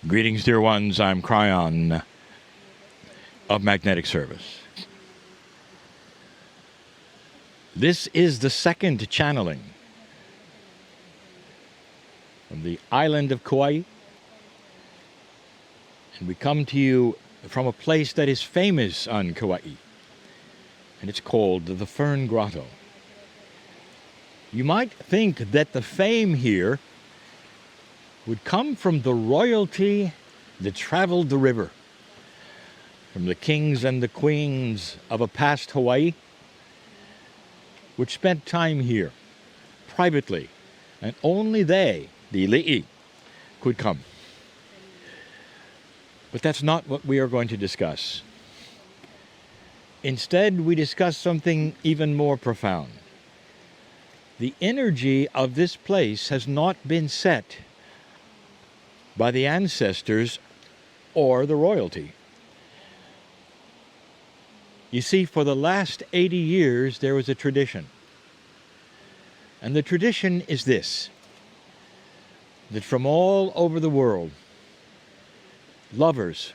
Greetings, dear ones. I'm Kryon of Magnetic Service. This is the second channeling from the island of Kauai. And we come to you from a place that is famous on Kauai. And it's called the Fern Grotto. You might think that the fame here would come from the royalty that traveled the river, from the kings and the queens of a past Hawaii, which spent time here privately, and only they, the Li'i, could come. But that's not what we are going to discuss. Instead, we discuss something even more profound. The energy of this place has not been set by the ancestors or the royalty. You see, for the last 80 years, there was a tradition. And the tradition is this, that from all over the world, lovers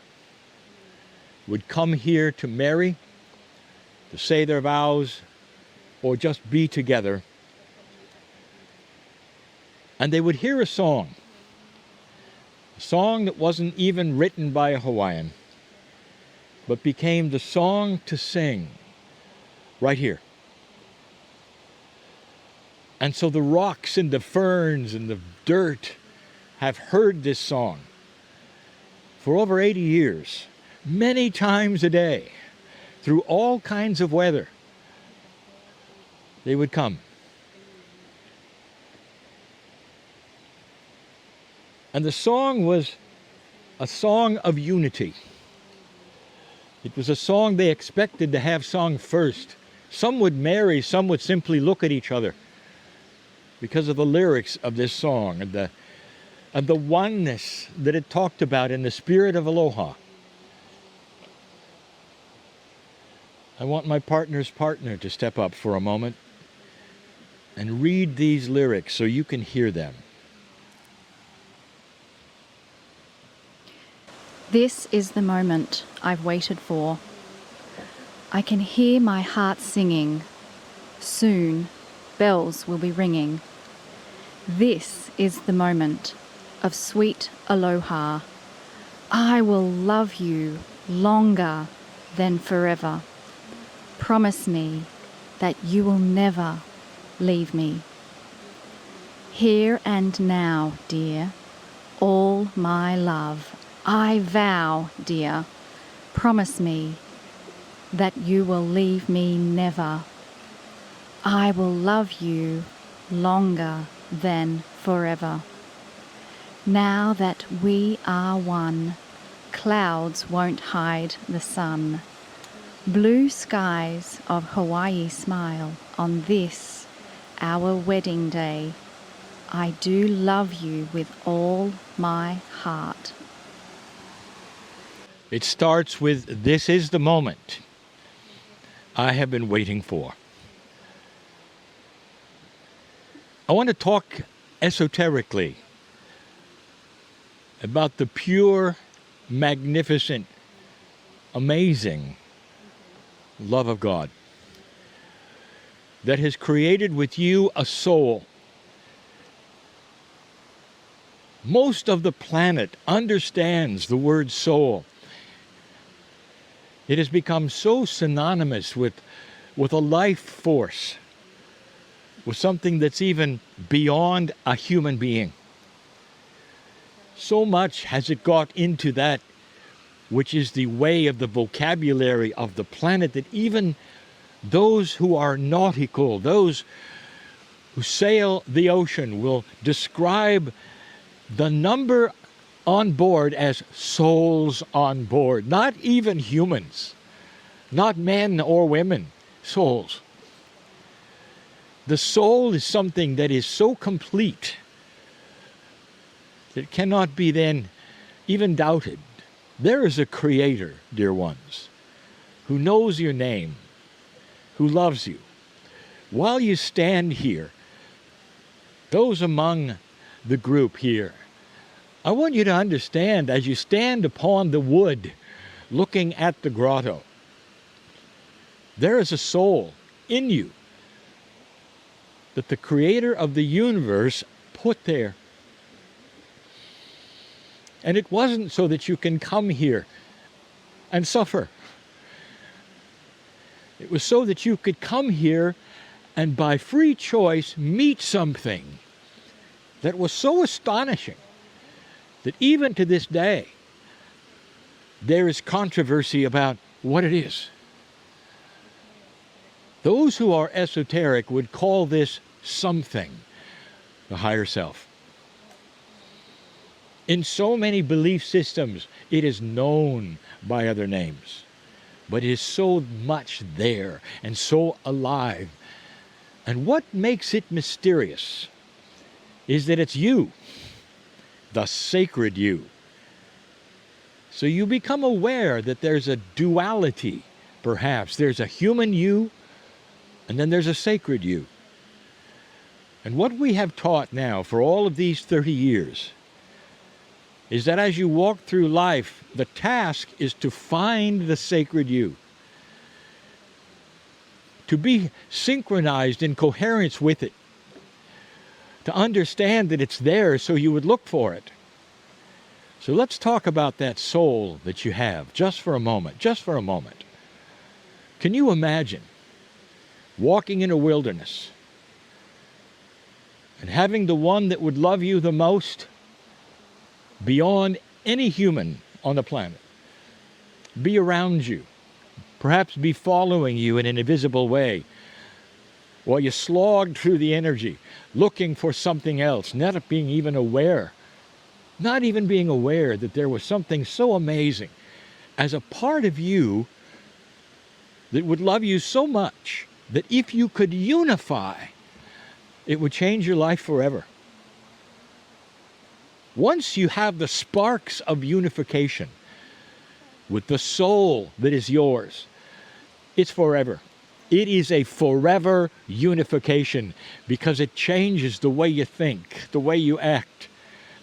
would come here to marry, to say their vows, or just be together. And they would hear a song that wasn't even written by a Hawaiian, but became the song to sing right here. And so the rocks and the ferns and the dirt have heard this song for over 80 years, many times a day, through all kinds of weather. They would come. And the song was a song of unity. It was a song they expected to have sung first. Some would marry, some would simply look at each other because of the lyrics of this song and the oneness that it talked about in the spirit of aloha. I want my partner's partner to step up for a moment and read these lyrics so you can hear them. This is the moment I've waited for. I can hear my heart singing. Soon, bells will be ringing. This is the moment of sweet aloha. I will love you longer than forever. Promise me that you will never leave me. Here and now, dear, all my love. I vow, dear, promise me that you will leave me never. I will love you longer than forever. Now that we are one, clouds won't hide the sun. Blue skies of Hawaii smile on this, our wedding day. I do love you with all my heart. It starts with, "This is the moment I have been waiting for." I want to talk esoterically about the pure, magnificent, amazing love of God that has created with you a soul. Most of the planet understands the word soul. It has become so synonymous with a life force, with something that's even beyond a human being. So much has it got into that which is the way of the vocabulary of the planet that even those who are nautical, those who sail the ocean, will describe the number on board as souls on board. Not even humans, not men or women, souls. The soul is something that is so complete that it cannot be then even doubted. There is a creator, dear ones, who knows your name, who loves you. While you stand here, those among the group here I want you to understand, as you stand upon the wood looking at the grotto, there is a soul in you that the Creator of the universe put there. And it wasn't so that you can come here and suffer. It was so that you could come here and by free choice meet something that was so astonishing that even to this day there is controversy about what it is. Those who are esoteric would call this something, the higher self. In so many belief systems, it is known by other names, but it is so much there and so alive. And what makes it mysterious is that it's you, the sacred you. So you become aware that there's a duality, perhaps. There's a human you, and then there's a sacred you. And what we have taught now for all of these 30 years is that as you walk through life, the task is to find the sacred you, to be synchronized in coherence with it, to understand that it's there so you would look for it. So let's talk about that soul that you have just for a moment, just for a moment. Can you imagine walking in a wilderness and having the one that would love you the most beyond any human on the planet be around you, perhaps be following you in an invisible way, while you slogged through the energy looking for something else, not being even aware that there was something so amazing as a part of you that would love you so much that if you could unify, it would change your life forever. Once you have the sparks of unification with the soul that is yours, it's forever. It is a forever unification because it changes the way you think, the way you act,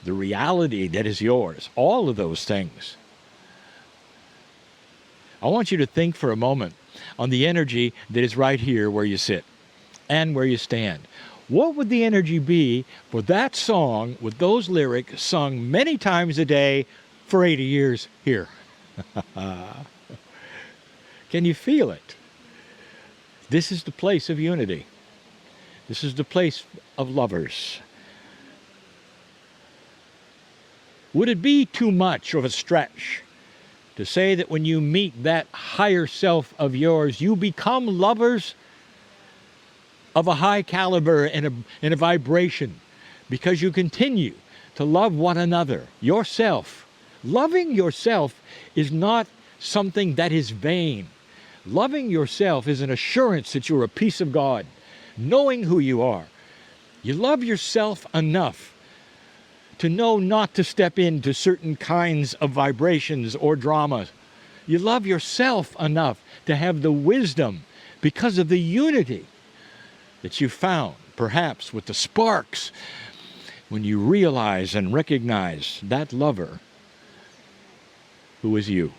the reality that is yours, all of those things. I want you to think for a moment on the energy that is right here where you sit and where you stand. What would the energy be for that song with those lyrics sung many times a day for 80 years here? Can you feel it? This is the place of unity. This is the place of lovers. Would it be too much of a stretch to say that when you meet that higher self of yours, you become lovers of a high caliber and a vibration because you continue to love one another, yourself? Loving yourself is not something that is vain. Loving yourself is an assurance that you're a piece of God, knowing who you are. You love yourself enough to know not to step into certain kinds of vibrations or dramas. You love yourself enough to have the wisdom because of the unity that you found, perhaps with the sparks, when you realize and recognize that lover who is you.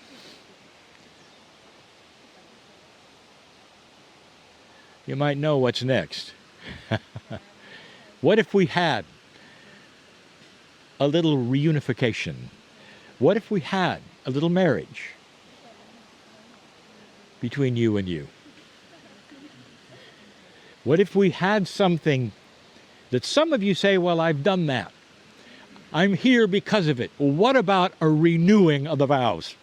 You might know what's next. What if we had a little reunification? What if we had a little marriage between you and you? What if we had something that some of you say, well, I've done that. I'm here because of it. Well, what about a renewing of the vows?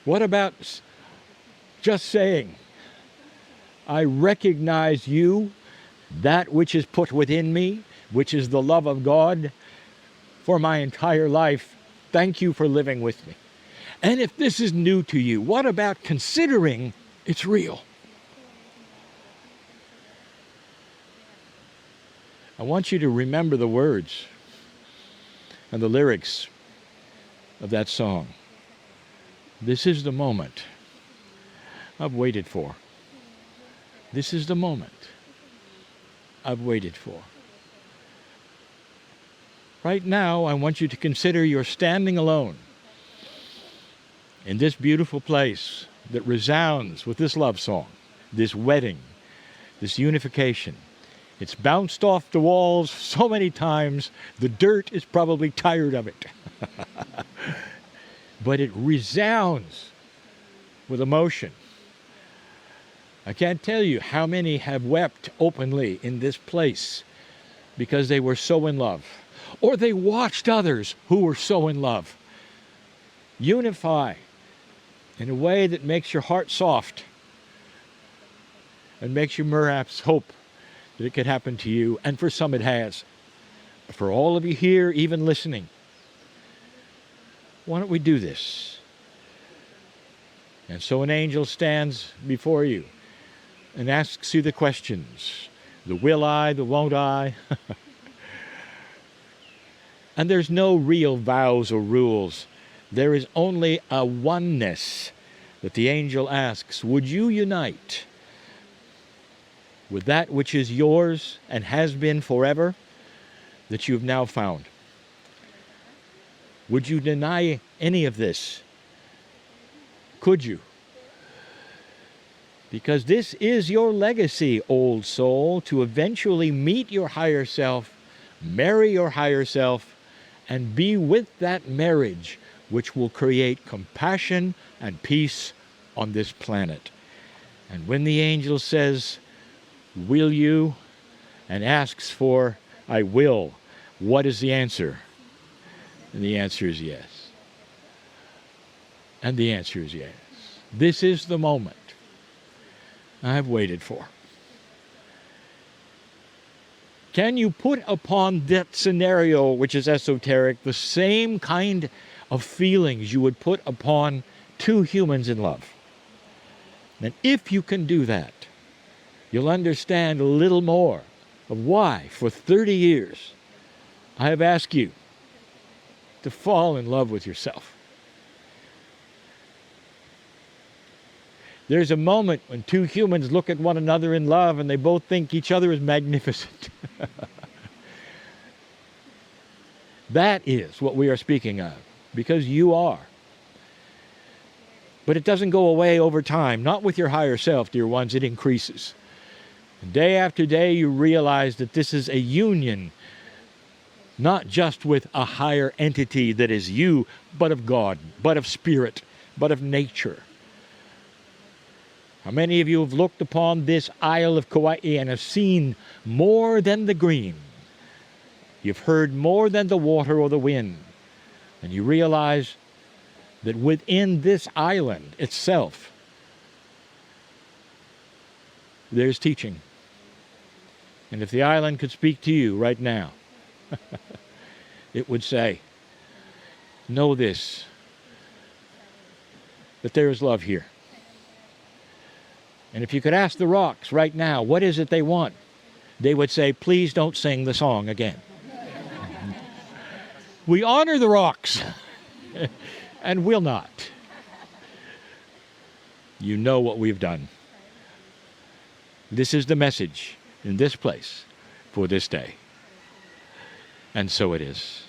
What about just saying, I recognize you, that which is put within me, which is the love of God for my entire life. Thank you for living with me. And if this is new to you, what about considering it's real? I want you to remember the words and the lyrics of that song. This is the moment I've waited for. This is the moment I've waited for. Right now, I want you to consider you're standing alone in this beautiful place that resounds with this love song, this wedding, this unification. It's bounced off the walls so many times, the dirt is probably tired of it. But it resounds with emotion. I can't tell you how many have wept openly in this place because they were so in love, or they watched others who were so in love unify in a way that makes your heart soft and makes you perhaps hope that it could happen to you. And for some it has. For all of you here, even listening, why don't we do this? And so an angel stands before you and asks you the questions. The will I, the won't I. And there's no real vows or rules. There is only a oneness that the angel asks. Would you unite with that which is yours and has been forever, that you've now found? Would you deny any of this? Could you? Because this is your legacy, old soul, to eventually meet your higher self, marry your higher self, and be with that marriage which will create compassion and peace on this planet. And when the angel says, will you, and asks for, I will, what is the answer? And the answer is yes. And the answer is yes. This is the moment I've waited for. Can you put upon that scenario, which is esoteric, the same kind of feelings you would put upon two humans in love? And if you can do that, you'll understand a little more of why, for 30 years, I have asked you to fall in love with yourself. There's a moment when two humans look at one another in love and they both think each other is magnificent. That is what we are speaking of, because you are. But it doesn't go away over time, not with your higher self, dear ones, it increases. And day after day you realize that this is a union, not just with a higher entity that is you, but of God, but of spirit, but of nature. How many of you have looked upon this Isle of Kauai and have seen more than the green? You've heard more than the water or the wind. And you realize that within this island itself, there's teaching. And if the island could speak to you right now, it would say, know this, that there is love here. And if you could ask the rocks right now, what is it they want? They would say, please don't sing the song again. We honor the rocks, and will not. You know what we've done. This is the message in this place for this day. And so it is.